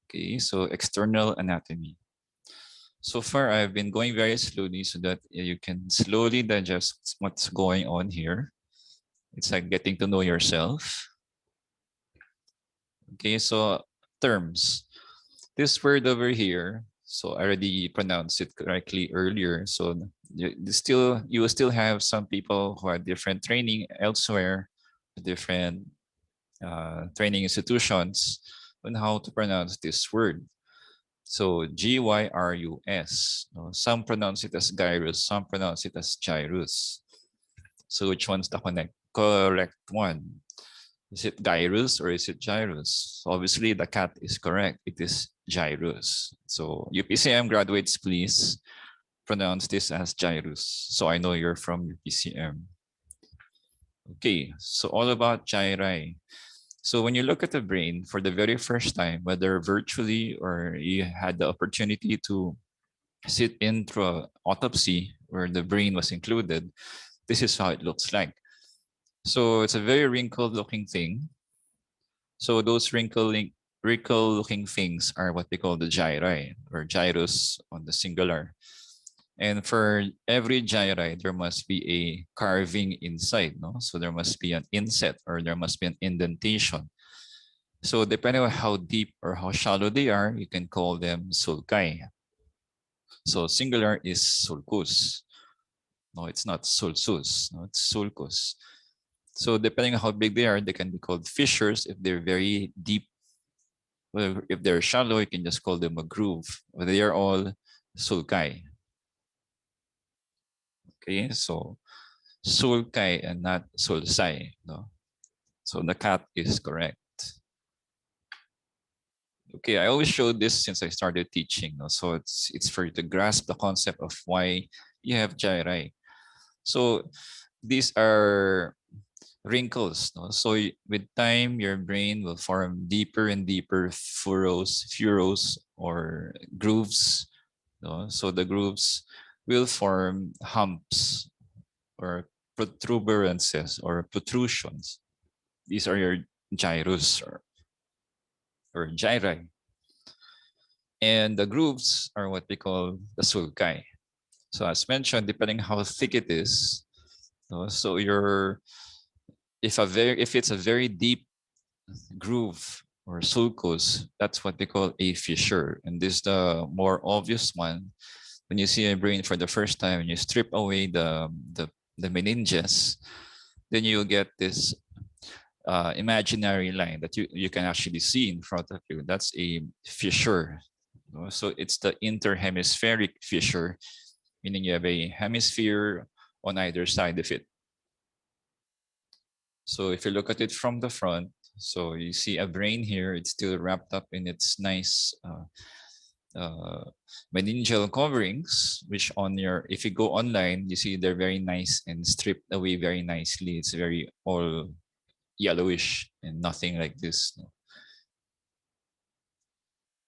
Okay, so external anatomy. So far, I've been going very slowly so that you can slowly digest what's going on here. It's like getting to know yourself. Okay, so terms. This word over here, so I already pronounced it correctly earlier. So you will still have some people who have different training elsewhere, different training institutions on how to pronounce this word. So Gyrus. No? Some pronounce it as gyrus, some pronounce it as gyrus. So which one's the correct one? Is it gyrus or is it gyrus? So obviously the cat is correct. It is gyrus. So UPCM graduates, please pronounce this as gyrus. So I know you're from UPCM. Okay, so all about gyri. So when you look at the brain for the very first time, whether virtually or you had the opportunity to sit in through an autopsy where the brain was included, this is how it looks like. So it's a very wrinkled looking thing. So those wrinkle looking things are what we call the gyri or gyrus on the singular. And for every gyri, there must be a carving inside, no? So there must be an inset or there must be an indentation. So depending on how deep or how shallow they are, you can call them sulci. So singular is sulcus. No, it's not sulcus. No, it's sulcus. So depending on how big they are, they can be called fissures if they're very deep. Well, if they're shallow, you can just call them a groove. They are all sulci. Okay, so sulci and not sulci. No, so the cat is correct. Okay, I always show this since I started teaching. No? So it's for you to grasp the concept of why you have gyri. So these are wrinkles. No? So with time, your brain will form deeper and deeper furrows or grooves. No? So the grooves will form humps or protuberances or protrusions. These are your gyrus or gyri. And the grooves are what we call the sulci. So as mentioned, depending how thick it is, so your if it's a very deep groove or sulcus, that's what they call a fissure. And this is the more obvious one. When you see a brain for the first time and you strip away the meninges, then you'll get this imaginary line that you can actually see in front of you. That's a fissure. So it's the interhemispheric fissure, meaning you have a hemisphere on either side of it. So if you look at it from the front, so you see a brain here, it's still wrapped up in its nice meningeal coverings, which on your, if you go online, you see they're very nice and stripped away very nicely. It's very all yellowish and nothing like this. No?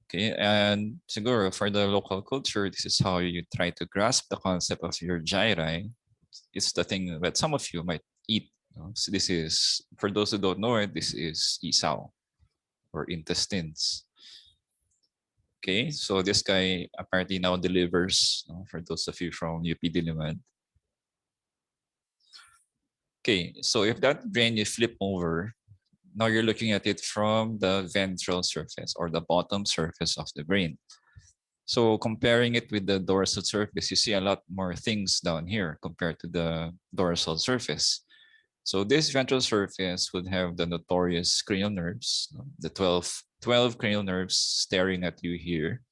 Okay, and siguro for the local culture, this is how you try to grasp the concept of your gyri. It's the thing that some of you might eat. So this is, for those who don't know it, this is isaw or intestines. Okay, so this guy apparently now delivers, for those of you from UP Diliman. Okay, so if that brain you flip over, now you're looking at it from the ventral surface or the bottom surface of the brain. So comparing it with the dorsal surface, you see a lot more things down here compared to the dorsal surface. So this ventral surface would have the notorious cranial nerves, the 12 cranial nerves staring at you here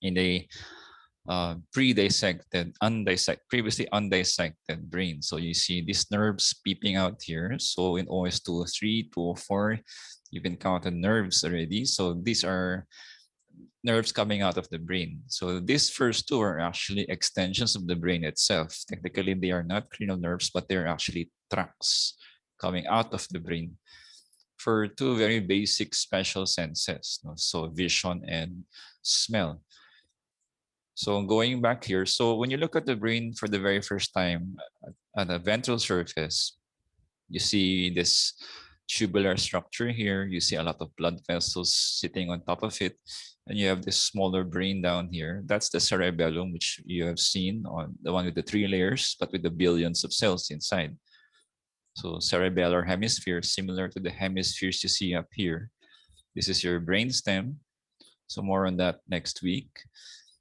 in a previously undissected brain. So you see these nerves peeping out here. So in OS 203, 204, you've encountered nerves already. So these are nerves coming out of the brain. So these first two are actually extensions of the brain itself. Technically, they are not cranial nerves, but they're actually tracts coming out of the brain for two very basic special senses. So vision and smell. So going back here, so when you look at the brain for the very first time at the ventral surface, you see this tubular structure here. You see a lot of blood vessels sitting on top of it. And you have this smaller brain down here. That's the cerebellum, which you have seen on the one with the 3 layers, but with the billions of cells inside. So cerebellar hemisphere, similar to the hemispheres you see up here. This is your brain stem. So more on that next week.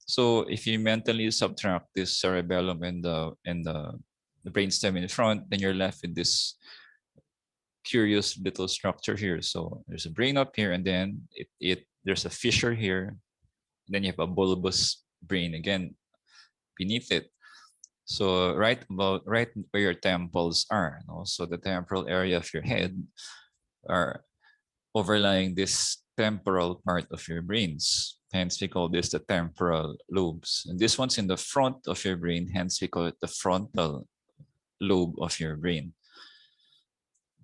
So if you mentally subtract this cerebellum and the brainstem in front, then you're left with this curious little structure here. So there's a brain up here, and then there's a fissure here. And then you have a bulbous brain again beneath it. So right where your temples are, so the temporal area of your head are overlying this temporal part of your brains. Hence, we call this the temporal lobes. And this one's in the front of your brain. Hence, we call it the frontal lobe of your brain.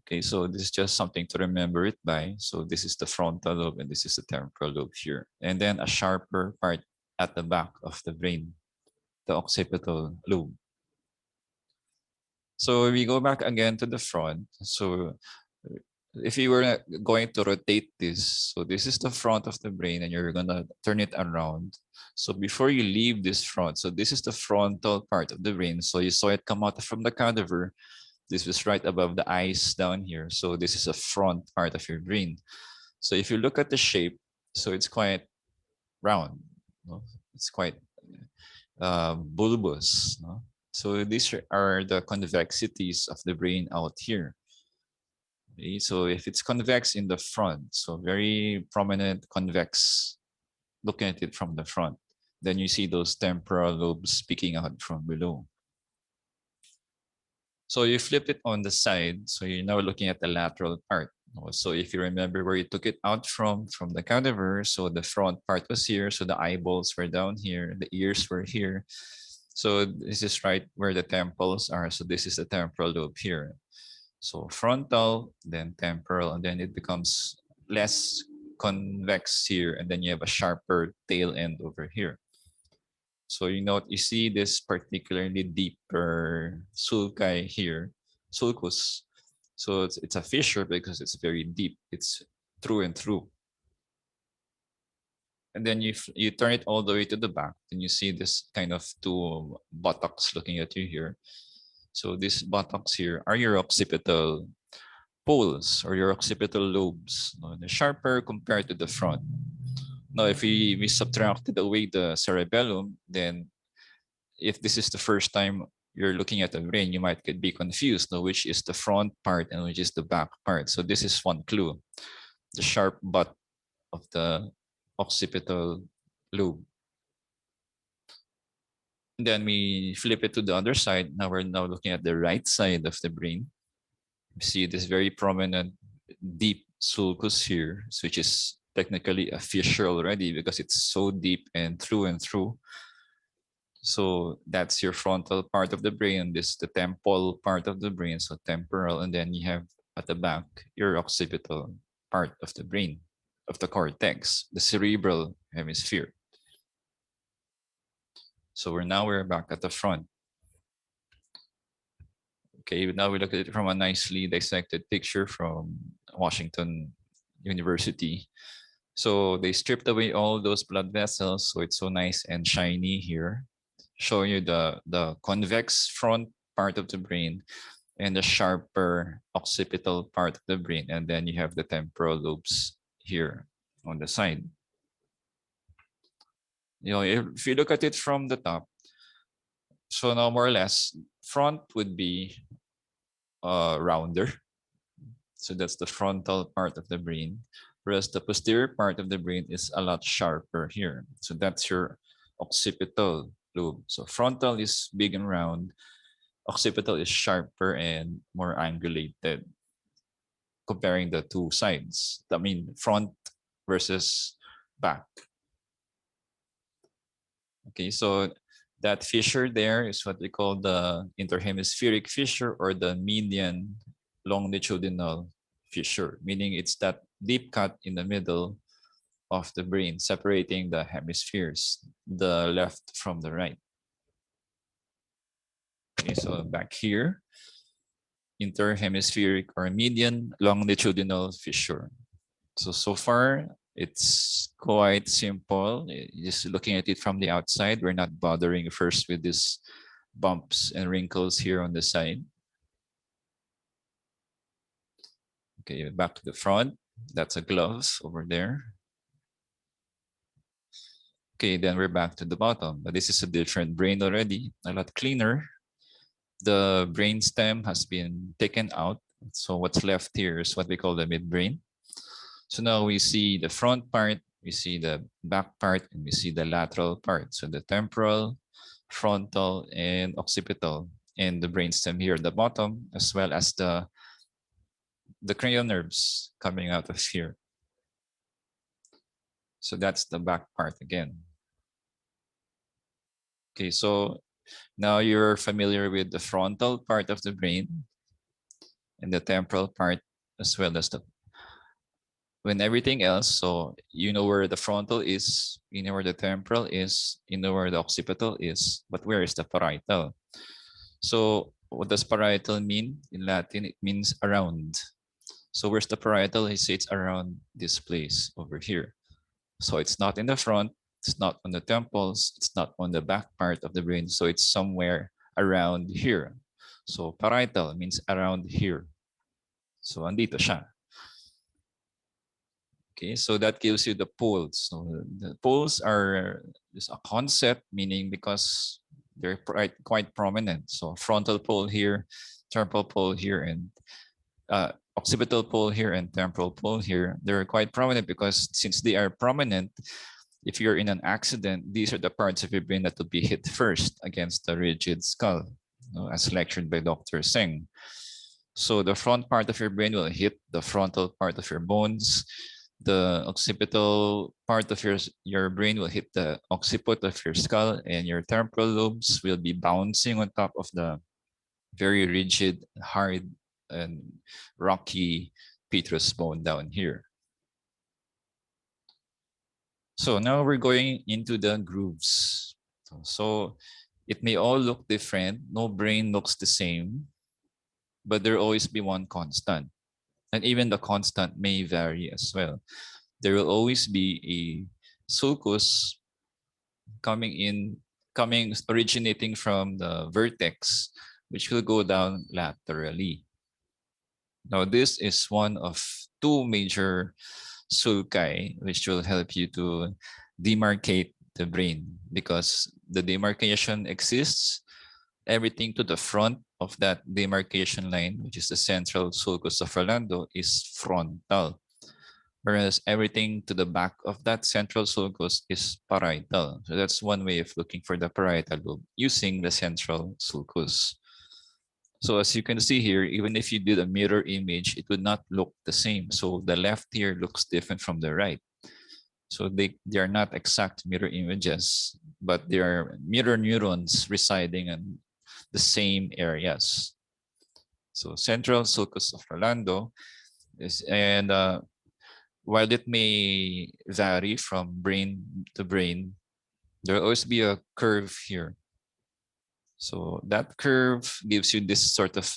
Okay, so this is just something to remember it by. So this is the frontal lobe and this is the temporal lobe here. And then a sharper part at the back of the brain, the occipital lobe. So we go back again to the front. So if you were going to rotate this, so this is the front of the brain and you're gonna turn it around. So before you leave this front, so this is the frontal part of the brain. So you saw it come out from the cadaver. This was right above the eyes down here. So this is a front part of your brain. So if you look at the shape, so it's quite round. It's quite bulbous. So these are the convexities of the brain out here. Okay, so if it's convex in the front, so very prominent convex, looking at it from the front, then you see those temporal lobes peeking out from below. So you flip it on the side, so you're now looking at the lateral part. So if you remember where you took it out from the cadaver, so the front part was here, so the eyeballs were down here, the ears were here. So this is right where the temples are. So this is the temporal lobe here. So frontal, then temporal, and then it becomes less convex here, and then you have a sharper tail end over here. So you see this particularly deeper sulci here, sulcus. So it's a fissure because it's very deep. It's through and through. And then you turn it all the way to the back, and you see this kind of two buttocks looking at you here. So these buttocks here are your occipital poles or your occipital lobes. They're sharper compared to the front. Now, if we subtracted away the cerebellum, then if this is the first time you're looking at the brain, you might be confused, which is the front part and which is the back part. So this is one clue, the sharp butt of the occipital lobe. And then we flip it to the other side. Now we're looking at the right side of the brain. You see this very prominent deep sulcus here, which is technically a fissure already because it's so deep and through. So that's your frontal part of the brain. This is the temporal part of the brain, so temporal. And then you have at the back your occipital part of the brain, of the cortex, the cerebral hemisphere. So we're back at the front. Okay, now we look at it from a nicely dissected picture from Washington University. So they stripped away all those blood vessels, so it's so nice and shiny here, showing you the convex front part of the brain and the sharper occipital part of the brain, and then you have the temporal lobes here on the side. If you look at it from the top, so now more or less, front would be rounder. So that's the frontal part of the brain, whereas the posterior part of the brain is a lot sharper here. So that's your occipital lobe. So frontal is big and round. Occipital is sharper and more angulated, comparing the two sides. I mean, front versus back. Okay, so that fissure there is what we call the interhemispheric fissure or the median longitudinal fissure, meaning it's that deep cut in the middle of the brain separating the hemispheres, the left from the right. Okay, so back here. interhemispheric or median longitudinal fissure. So far, it's quite simple. Just looking at it from the outside, we're not bothering first with these bumps and wrinkles here on the side. Okay, back to the front. That's a glove over there. Okay, then we're back to the bottom. But this is a different brain already, a lot cleaner. The brain stem has been taken out. So what's left here is what we call the midbrain. So now we see the front part, we see the back part, and we see the lateral part. So the temporal, frontal, and occipital, and the brainstem here at the bottom, as well as the cranial nerves coming out of here. So that's the back part again. Okay, so now you're familiar with the frontal part of the brain and the temporal part, as well as the when everything else, so you know where the frontal is, you know where the temporal is, you know where the occipital is, but where is the parietal? So what does parietal mean? In Latin, it means around. So where's the parietal? I say it's around this place over here. So it's not in the front, it's not on the temples, it's not on the back part of the brain, so it's somewhere around here. So parietal means around here. So andito siya. Okay, so that gives you the poles. So the poles are just a concept, meaning because they're quite prominent. So frontal pole here, temporal pole here, and occipital pole here and temporal pole here. They're quite prominent because since they are prominent, if you're in an accident, these are the parts of your brain that will be hit first against the rigid skull, as lectured by Dr. Singh. So the front part of your brain will hit the frontal part of your bones. The occipital part of your brain will hit the occiput of your skull, and your temporal lobes will be bouncing on top of the very rigid, hard, and rocky petrous bone down here. So now we're going into the grooves. So it may all look different. No brain looks the same, but there will always be one constant. And even the constant may vary as well. There will always be a sulcus originating from the vertex, which will go down laterally. Now, this is one of two major sulci, which will help you to demarcate the brain, because the demarcation exists. Everything to the front of that demarcation line, which is the central sulcus of Rolando, is frontal, whereas everything to the back of that central sulcus is parietal. So that's one way of looking for the parietal lobe using the central sulcus. So as you can see here, even if you did a mirror image, it would not look the same. So the left here looks different from the right. So they are not exact mirror images, but they are mirror neurons residing in the same areas. So central sulcus of Rolando is, and while it may vary from brain to brain, there will always be a curve here. So that curve gives you this sort of,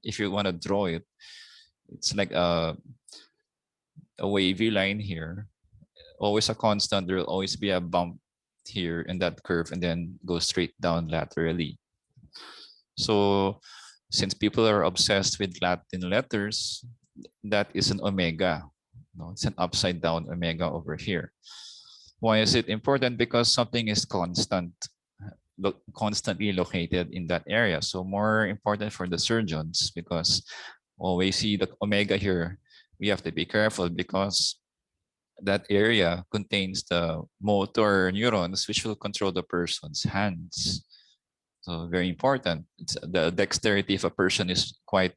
if you want to draw it, it's like a wavy line here. Always a constant, there will always be a bump here in that curve and then go straight down laterally. So since people are obsessed with Latin letters, that is an omega. No, it's an upside down omega over here. Why is it important? Because something is constantly located in that area. So more important for the surgeons, because when we see the omega here, we have to be careful because that area contains the motor neurons, which will control the person's hands. So very important. The dexterity of a person is quite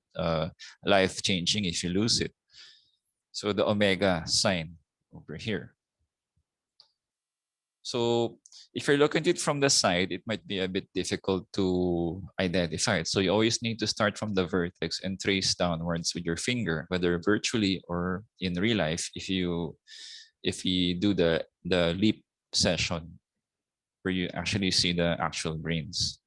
life-changing if you lose it. So the omega sign over here. So if you're looking at it from the side, it might be a bit difficult to identify it. So you always need to start from the vertex and trace downwards with your finger, whether virtually or in real life, if you do the leap session where you actually see the actual brains.